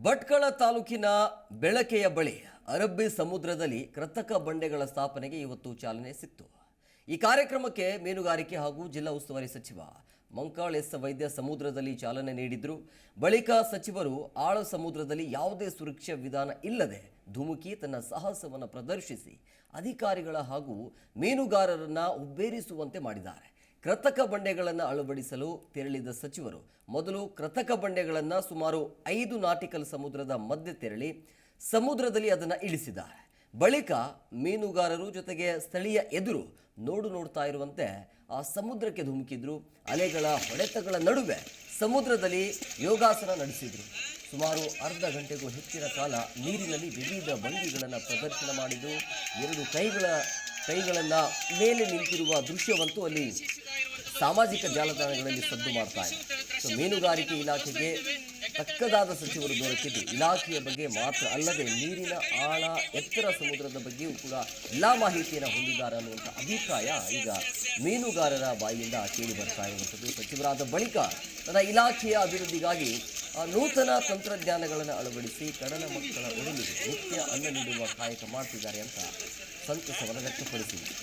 ಭಟ್ಕಳ ತಾಲೂಕಿನ ಬೆಳಕೆಯ ಬಳಿ ಅರಬ್ಬಿ ಸಮುದ್ರದಲ್ಲಿ ಕೃತಕ ಬಂಡೆಗಳ ಸ್ಥಾಪನೆಗೆ ಇವತ್ತು ಚಾಲನೆ ಸಿಕ್ತು. ಈ ಕಾರ್ಯಕ್ರಮಕ್ಕೆ ಮೀನುಗಾರಿಕೆ ಹಾಗೂ ಜಿಲ್ಲಾ ಉಸ್ತುವಾರಿ ಸಚಿವ ಮಂಕಾಳ್ ಎಸ್ ವೈದ್ಯ ಸಮುದ್ರದಲ್ಲಿ ಚಾಲನೆ ನೀಡಿದ್ರು. ಬಳಿಕ ಸಚಿವರು ಆಳ ಸಮುದ್ರದಲ್ಲಿ ಯಾವುದೇ ಸುರಕ್ಷಾ ವಿಧಾನ ಇಲ್ಲದೆ ಧುಮುಕಿ ತನ್ನ ಸಾಹಸವನ್ನು ಪ್ರದರ್ಶಿಸಿ ಅಧಿಕಾರಿಗಳ ಹಾಗೂ ಮೀನುಗಾರರನ್ನ ಹುಬ್ಬೇರಿಸುವಂತೆ ಮಾಡಿದ್ದಾರೆ. ಕೃತಕ ಬಂಡೆಗಳನ್ನು ಅಳವಡಿಸಲು ತೆರಳಿದ ಸಚಿವರು ಮೊದಲು ಕೃತಕ ಬಂಡೆಗಳನ್ನು ಸುಮಾರು 5 ನಾಟಿಕಲ್ ಸಮುದ್ರದ ಮಧ್ಯೆ ತೆರಳಿ ಸಮುದ್ರದಲ್ಲಿ ಅದನ್ನು ಇಳಿಸಿದ್ದಾರೆ. ಬಳಿಕ ಮೀನುಗಾರರು ಜೊತೆಗೆ ಸ್ಥಳೀಯ ಎದುರು ನೋಡ್ತಾ ಇರುವಂತೆ ಆ ಸಮುದ್ರಕ್ಕೆ ಧುಮುಕಿದ್ರು. ಅಲೆಗಳ ಹೊಡೆತಗಳ ನಡುವೆ ಸಮುದ್ರದಲ್ಲಿ ಯೋಗಾಸನ ನಡೆಸಿದ್ರು. ಸುಮಾರು ಅರ್ಧ ಗಂಟೆಗೂ ಹೆಚ್ಚಿನ ಕಾಲ ನೀರಿನಲ್ಲಿ ವಿವಿಧ ಭಂಗಿಗಳನ್ನು ಪ್ರದರ್ಶನ ಮಾಡಿದ್ದು, 2 ಕೈಗಳನ್ನು ಮೇಲೆ ನಿಂತಿರುವ ದೃಶ್ಯವಂತೂ ಅಲ್ಲಿ ಸಾಮಾಜಿಕ ಜಾಲತಾಣಗಳಲ್ಲಿ ಸದ್ದು ಮಾಡ್ತಾ ಇದೆ. ಮೀನುಗಾರಿಕೆ ಇಲಾಖೆಗೆ ತಕ್ಕದಾದ ಸಚಿವರು ದೊರಕಿದ್ದು ಇಲಾಖೆಯ ಬಗ್ಗೆ ಮಾತ್ರ ಅಲ್ಲದೆ ನೀರಿನ ಆಳ ಎತ್ತರ ಸಮುದ್ರದ ಬಗ್ಗೆಯೂ ಕೂಡ ಎಲ್ಲ ಮಾಹಿತಿಯನ್ನು ಹೊಂದಿದ್ದಾರೆ ಅನ್ನುವಂಥ ಅಭಿಪ್ರಾಯ ಈಗ ಮೀನುಗಾರರ ಬಾಯಿಯಿಂದ ಕೇಳಿ ಬರ್ತಾ ಇರುವಂಥದ್ದು. ಸಚಿವರಾದ ಬಳಿಕ ತನ್ನ ಇಲಾಖೆಯ ಅಭಿವೃದ್ಧಿಗಾಗಿ ನೂತನ ತಂತ್ರಜ್ಞಾನಗಳನ್ನು ಅಳವಡಿಸಿ ಕಡಲ ಮಕ್ಕಳ ಉಳಿವಿಗೆ ನಿತ್ಯ ಅನ್ನ ನೀಡುವ ಕಾಯಕ ಮಾಡ್ತಿದ್ದಾರೆ ಅಂತ ಸಂತಸವನ್ನು ವ್ಯಕ್ತಪಡಿಸಿದರು.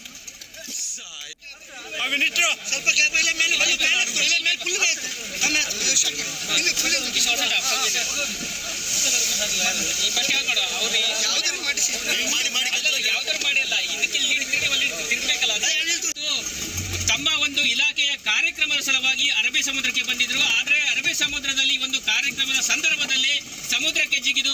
ತಮ್ಮ ಒಂದು ಇಲಾಖೆಯ ಕಾರ್ಯಕ್ರಮದ ಸಲುವಾಗಿ ಅರಬ್ಬಿ ಸಮುದ್ರಕ್ಕೆ ಬಂದಿದ್ರು. ಆದರೆ ಅರಬ್ಬಿ ಸಮುದ್ರದಲ್ಲಿ ಒಂದು ಕಾರ್ಯಕ್ರಮದ ಸಂದರ್ಭದಲ್ಲಿ ಸಮುದ್ರಕ್ಕೆ ಜಿಗಿದು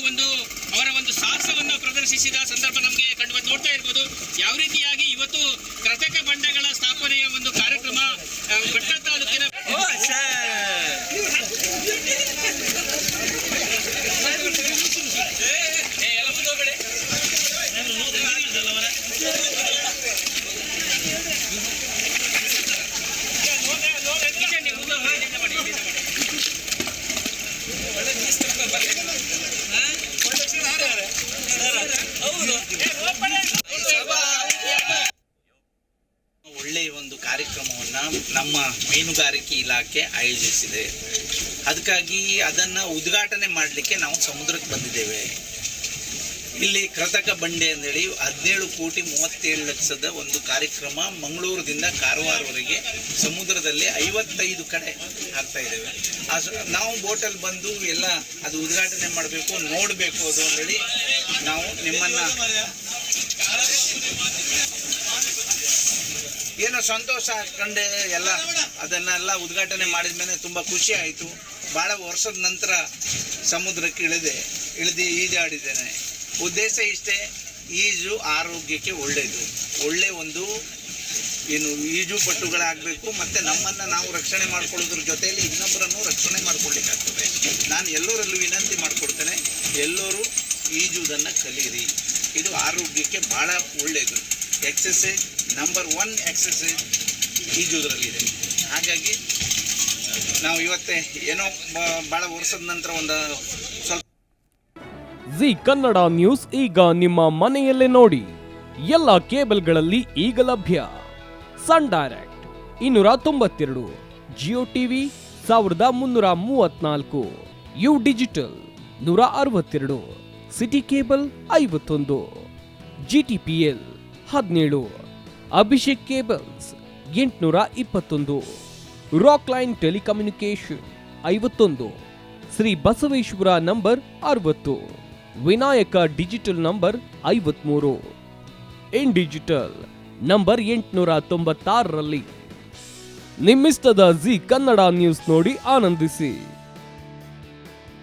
ಅವರ ಒಂದು ಸಾಹಸವನ್ನು ಪ್ರದರ್ಶಿಸಿದ ಸಂದರ್ಭ ನಮಗೆ ಕಂಡು ನೋಡ್ತಾ ಇರ್ಬೋದು. ಯಾವ ರೀತಿಯಾಗಿ ಇವತ್ತು ಕೃತಕ ಬಂಡೆಗಳ ಸ್ಥಾಪನೆಯ ಒಂದು ಕಾರ್ಯಕ್ರಮ ಭಟ್ಕಳ ತಾಲೂಕಿನ ಒಳ್ಳೆಯ ಒಂದು ಕಾರ್ಯಕ್ರಮವನ್ನು ನಮ್ಮ ಮೀನುಗಾರಿಕೆ ಇಲಾಖೆ ಆಯೋಜಿಸಿದೆ. ಅದಕ್ಕಾಗಿ ಅದನ್ನು ಉದ್ಘಾಟನೆ ಮಾಡಲಿಕ್ಕೆ ನಾವು ಸಮುದ್ರಕ್ಕೆ ಬಂದಿದ್ದೇವೆ. ಇಲ್ಲಿ ಕೃತಕ ಬಂಡೆ ಅಂದೇಳಿ 17,37,00,000 ಒಂದು ಕಾರ್ಯಕ್ರಮ ಮಂಗಳೂರಿನಿಂದ ಕಾರವಾರವರೆಗೆ ಸಮುದ್ರದಲ್ಲಿ 55 ಕಡೆ ಆಗ್ತಾ ಇದ್ದೇವೆ. ನಾವು ಬೋಟಲ್ಲಿ ಬಂದು ಎಲ್ಲ ಅದು ಉದ್ಘಾಟನೆ ಮಾಡಬೇಕು, ನೋಡಬೇಕು ಅದು ಅಂದೇಳಿ ನಾವು ನಿಮ್ಮನ್ನು ಏನೋ ಸಂತೋಷ ಕಂಡೆ ಎಲ್ಲ ಅದನ್ನೆಲ್ಲ ಉದ್ಘಾಟನೆ ಮಾಡಿದ ಮೇಲೆ ತುಂಬ ಖುಷಿ ಆಯಿತು. ಭಾಳ ವರ್ಷದ ನಂತರ ಸಮುದ್ರಕ್ಕೆ ಇಳಿದು ಈಜಾಡಿದ್ದೇನೆ. ಉದ್ದೇಶ ಇಷ್ಟೇ, ಈಜು ಆರೋಗ್ಯಕ್ಕೆ ಒಳ್ಳೆಯದು. ಒಳ್ಳೆ ಒಂದು ಏನು ಈಜು ಪಟುಗಳಾಗಬೇಕು ಮತ್ತು ನಮ್ಮನ್ನು ನಾವು ರಕ್ಷಣೆ ಮಾಡ್ಕೊಳ್ಳೋದ್ರ ಜೊತೆಯಲ್ಲಿ ಇನ್ನೊಬ್ಬರನ್ನು ರಕ್ಷಣೆ ಮಾಡ್ಕೊಳ್ಳಿಕ್ಕಾಗ್ತದೆ. ನಾನು ಎಲ್ಲರಲ್ಲೂ ವಿನಂತಿ ಮಾಡಿಕೊಡ್ತೇನೆ, ಎಲ್ಲರೂ ಈಜುವುದನ್ನು ಕಲೀರಿ. ಇದು ಆರೋಗ್ಯಕ್ಕೆ ಭಾಳ ಒಳ್ಳೆಯದು. ಎಕ್ಸಸೈಸ್ ನಂಬರ್ 1 ಎಕ್ಸಸೈಸ್ ಈಜುವುದರಲ್ಲಿದೆ. ಹಾಗಾಗಿ ನಾವು ಇವತ್ತೇ ಏನೋ ಭಾಳ ವರ್ಷದ ನಂತರ ಒಂದು ಸ್ವಲ್ಪ ಜಿ ಕನ್ನಡ ನ್ಯೂಸ್ ಈಗ ನಿಮ್ಮ ಮನೆಯಲ್ಲೇ ನೋಡಿ. ಎಲ್ಲ ಕೇಬಲ್ಗಳಲ್ಲಿ ಈಗ ಲಭ್ಯ. Sun Direct 292, Jio TV 1334, U Digital 162, City Cable 51, GTPL 17, Abhishek cables 821, Rock Line telecommunication 51, Shri Basaveshwara number 60, Vinayaka digital number 53, in digital number 896ರಲ್ಲಿ. ನಿಮ್ಮಿಸ್ತದ ಜಿ ಕನ್ನಡ ನ್ಯೂಸ್ ನೋಡಿ ಆನಂದಿಸಿ.